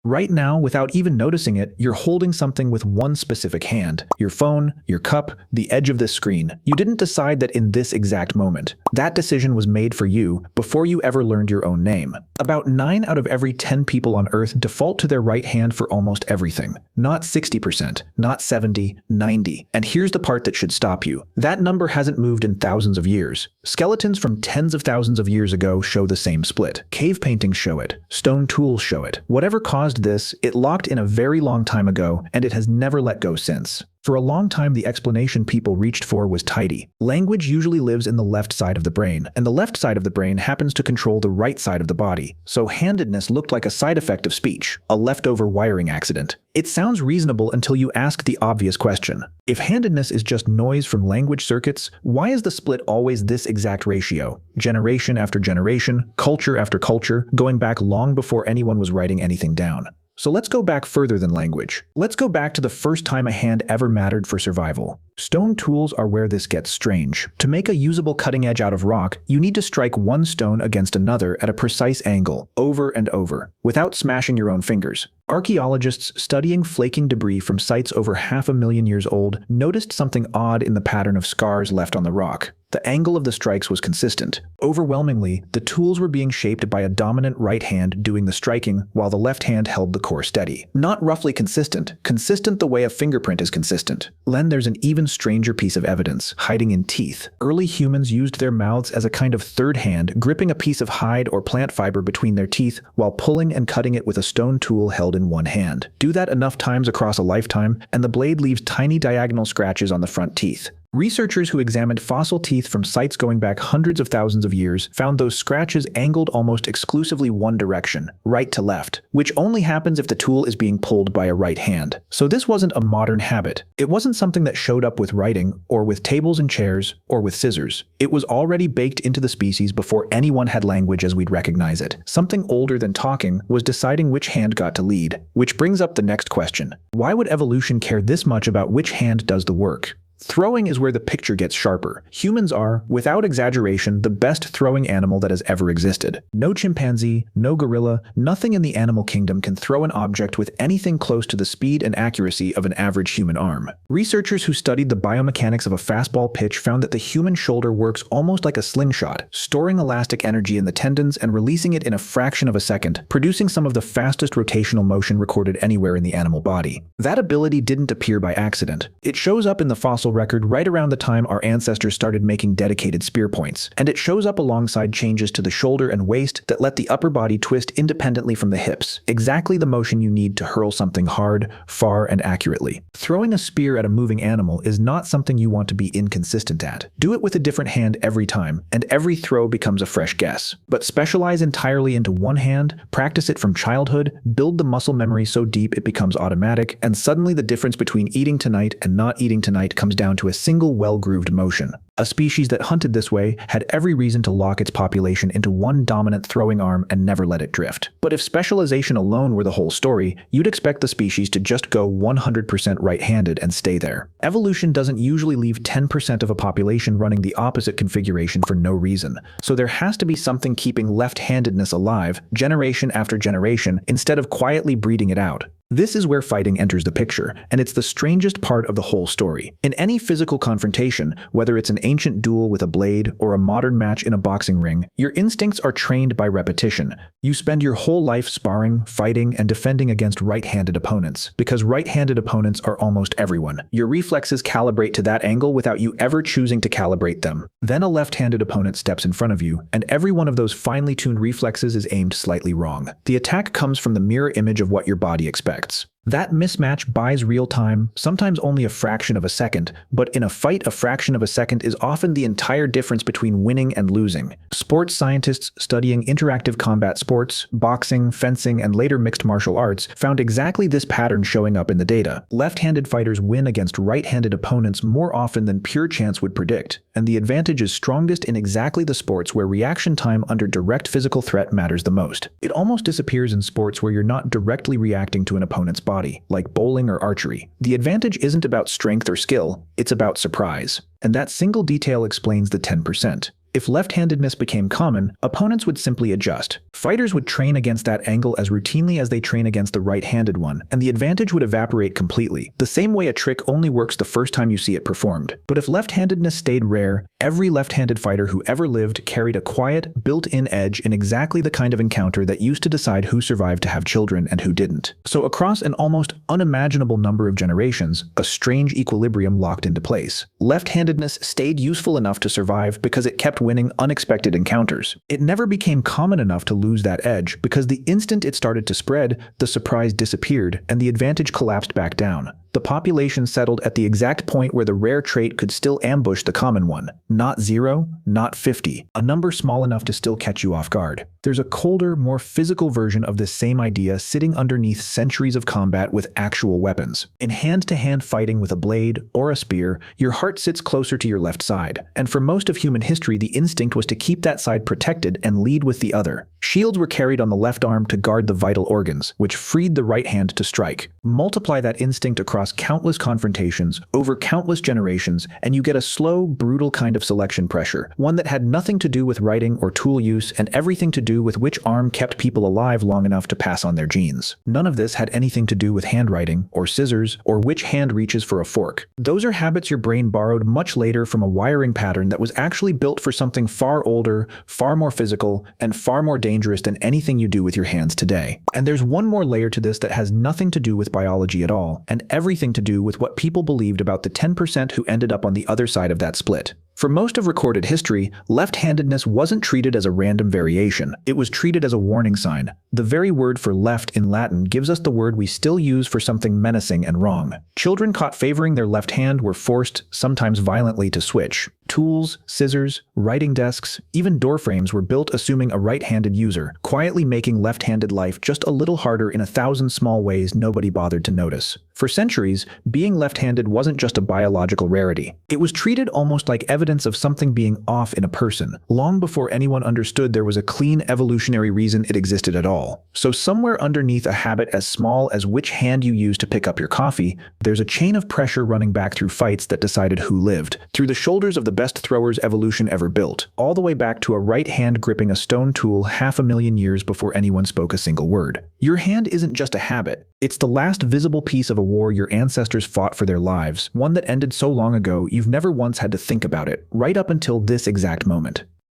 Right now, without even noticing it, you're holding something with one specific hand. Your phone, your cup, the edge of this screen. You didn't decide that in this exact moment. That decision was made for you before you ever learned your own name. About 9 out of every 10 people on Earth default to their right hand for almost everything. Not 60%, not 70, 90. And here's the part that should stop you. That number hasn't moved in thousands of years. Skeletons from tens of thousands of years ago show the same split. Cave paintings show it. Stone tools show it. Whatever caused this, it locked in a very long time ago, and it has never let go since. For a long time, the explanation people reached for was tidy. Language usually lives in the left side of the brain, and the left side of the brain happens to control the right side of the body. So handedness looked like a side effect of speech, a leftover wiring accident. It sounds reasonable until you ask the obvious question. If handedness is just noise from language circuits, why is the split always this exact ratio? Generation after generation, culture after culture, going back long before anyone was writing anything down. So let's go back further than language. Let's go back to the first time a hand ever mattered for survival. Stone tools are where this gets strange. To make a usable cutting edge out of rock, you need to strike one stone against another at a precise angle, over and over, without smashing your own fingers. Archaeologists studying flaking debris from sites over 500,000 years old noticed something odd in the pattern of scars left on the rock. The angle of the strikes was consistent. Overwhelmingly, the tools were being shaped by a dominant right hand doing the striking while the left hand held the core steady. Not roughly consistent, consistent the way a fingerprint is consistent. Then there's an even stranger piece of evidence, hiding in teeth. Early humans used their mouths as a kind of third hand, gripping a piece of hide or plant fiber between their teeth while pulling and cutting it with a stone tool held in one hand. Do that enough times across a lifetime, and the blade leaves tiny diagonal scratches on the front teeth. Researchers who examined fossil teeth from sites going back hundreds of thousands of years found those scratches angled almost exclusively one direction, right to left, which only happens if the tool is being pulled by a right hand. So this wasn't a modern habit. It wasn't something that showed up with writing, or with tables and chairs, or with scissors. It was already baked into the species before anyone had language as we'd recognize it. Something older than talking was deciding which hand got to lead. Which brings up the next question. Why would evolution care this much about which hand does the work? Throwing is where the picture gets sharper. Humans are, without exaggeration, the best throwing animal that has ever existed. No chimpanzee, no gorilla, nothing in the animal kingdom can throw an object with anything close to the speed and accuracy of an average human arm. Researchers who studied the biomechanics of a fastball pitch found that the human shoulder works almost like a slingshot, storing elastic energy in the tendons and releasing it in a fraction of a second, producing some of the fastest rotational motion recorded anywhere in the animal body. That ability didn't appear by accident. It shows up in the fossil record right around the time our ancestors started making dedicated spear points, and it shows up alongside changes to the shoulder and waist that let the upper body twist independently from the hips, exactly the motion you need to hurl something hard, far, and accurately. Throwing a spear at a moving animal is not something you want to be inconsistent at. Do it with a different hand every time, and every throw becomes a fresh guess. But specialize entirely into one hand, practice it from childhood, build the muscle memory so deep it becomes automatic, and suddenly the difference between eating tonight and not eating tonight comes down to a single well-grooved motion. A species that hunted this way had every reason to lock its population into one dominant throwing arm and never let it drift. But if specialization alone were the whole story, you'd expect the species to just go 100% right-handed and stay there. Evolution doesn't usually leave 10% of a population running the opposite configuration for no reason, so there has to be something keeping left-handedness alive, generation after generation, instead of quietly breeding it out. This is where fighting enters the picture, and it's the strangest part of the whole story. In any physical confrontation, whether it's an ancient duel with a blade or a modern match in a boxing ring, your instincts are trained by repetition. You spend your whole life sparring, fighting, and defending against right-handed opponents, because right-handed opponents are almost everyone. Your reflexes calibrate to that angle without you ever choosing to calibrate them. Then a left-handed opponent steps in front of you, and every one of those finely tuned reflexes is aimed slightly wrong. The attack comes from the mirror image of what your body expects. That mismatch buys real time, sometimes only a fraction of a second, but in a fight a fraction of a second is often the entire difference between winning and losing. Sports scientists studying interactive combat sports, boxing, fencing, and later mixed martial arts found exactly this pattern showing up in the data. Left-handed fighters win against right-handed opponents more often than pure chance would predict, and the advantage is strongest in exactly the sports where reaction time under direct physical threat matters the most. It almost disappears in sports where you're not directly reacting to an opponent's body, like bowling or archery. The advantage isn't about strength or skill, it's about surprise. And that single detail explains the 10%. If left-handedness became common, opponents would simply adjust. Fighters would train against that angle as routinely as they train against the right-handed one, and the advantage would evaporate completely, the same way a trick only works the first time you see it performed. But if left-handedness stayed rare, every left-handed fighter who ever lived carried a quiet, built-in edge in exactly the kind of encounter that used to decide who survived to have children and who didn't. So across an almost unimaginable number of generations, a strange equilibrium locked into place. Left-handedness stayed useful enough to survive because it kept winning unexpected encounters. It never became common enough to lose that edge because the instant it started to spread, the surprise disappeared and the advantage collapsed back down. The population settled at the exact point where the rare trait could still ambush the common one. Not 0, not 50, a number small enough to still catch you off guard. There's a colder, more physical version of this same idea sitting underneath centuries of combat with actual weapons. In hand-to-hand fighting with a blade or a spear, your heart sits closer to your left side, and for most of human history the instinct was to keep that side protected and lead with the other. Shields were carried on the left arm to guard the vital organs, which freed the right hand to strike. Multiply that instinct across countless confrontations, over countless generations, and you get a slow, brutal kind of selection pressure, one that had nothing to do with writing or tool use and everything to do with which arm kept people alive long enough to pass on their genes. None of this had anything to do with handwriting, or scissors, or which hand reaches for a fork. Those are habits your brain borrowed much later from a wiring pattern that was actually built for something far older, far more physical, and far more dangerous than anything you do with your hands today. And there's one more layer to this that has nothing to do with biology at all, and everything to do with what people believed about the 10% who ended up on the other side of that split. For most of recorded history, left-handedness wasn't treated as a random variation. It was treated as a warning sign. The very word for left in Latin gives us the word we still use for something menacing and wrong. Children caught favoring their left hand were forced, sometimes violently, to switch. Tools, scissors, writing desks, even door frames were built assuming a right-handed user, quietly making left-handed life just a little harder in 1,000 small ways nobody bothered to notice. For centuries, being left-handed wasn't just a biological rarity. It was treated almost like evidence of something being off in a person, long before anyone understood there was a clean evolutionary reason it existed at all. So somewhere underneath a habit as small as which hand you use to pick up your coffee, there's a chain of pressure running back through fights that decided who lived, through the shoulders of the best throwers evolution ever built, all the way back to a right hand gripping a stone tool 500,000 years before anyone spoke a single word. Your hand isn't just a habit. It's the last visible piece of a war your ancestors fought for their lives, one that ended so long ago you've never once had to think about it, right up until this exact moment.